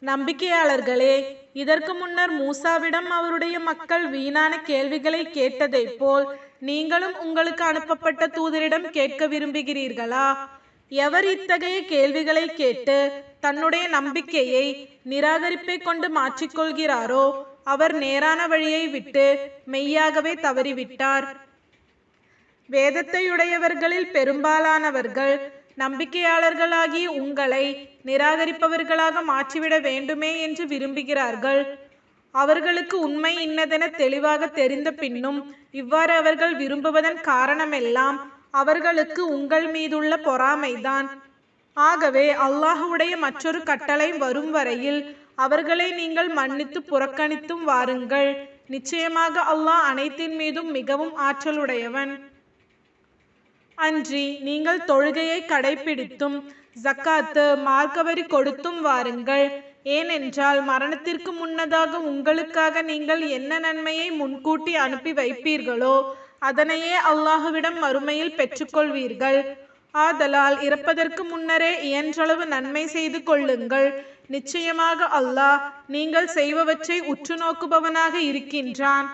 நம்பிக்கையாளர்களே, இதற்கு முன்னர் மூசாவிடம் அவருடைய மக்கள் வீணான கேள்விகளை கேட்டதைப் போல் நீங்களும் உங்களுக்கு அனுப்பப்பட்ட தூதரிடம் கேட்க விரும்புகிறீர்களா? எவர் இத்தகைய கேள்விகளை கேட்டு தன்னுடைய நம்பிக்கையை நிராகரிப்பை கொண்டு மாற்றிக்கொள்கிறாரோ அவர் நேரான வழியை விட்டு மெய்யாகவே தவறிவிட்டார். வேதத்தையுடையவர்களில் பெரும்பாலானவர்கள் நம்பிக்கையாளர்களாகிய உங்களை நிராகரிப்பவர்களாக மாற்றிவிட வேண்டுமே என்று விரும்புகிறார்கள். அவர்களுக்கு உண்மை இன்னதென தெளிவாக தெரிந்த பின்னும் இவ்வாறு அவர்கள் விரும்புவதன் காரணமெல்லாம் அவர்களுக்கு உங்கள் மீதுள்ள பொறாமைதான். ஆகவே அல்லாஹுடைய மற்றொரு கட்டளை வரும் வரையில் அவர்களை நீங்கள் மன்னித்து புறக்கணித்தும் வாருங்கள். நிச்சயமாக அல்லாஹ் அனைத்தின் மீதும் மிகவும் ஆற்றலுடையவன். அன்றி நீங்கள் தொழுகையை கடைபிடித்தும் ஜக்காத்து மார்க்கவரி கொடுத்தும் வாருங்கள். ஏனென்றால் மரணத்திற்கு முன்னதாக உங்களுக்காக நீங்கள் என்ன நன்மையை முன்கூட்டி அனுப்பி வைப்பீர்களோ அதனையே அல்லாஹுவிடம் மறுமையில் பெற்றுக்கொள்வீர்கள். ஆதலால் இறப்பதற்கு முன்னரே இயன்றளவு நன்மை செய்து கொள்ளுங்கள். நிச்சயமாக அல்லாஹ் நீங்கள் செய்பவற்றை உற்று நோக்குபவனாக இருக்கின்றான்.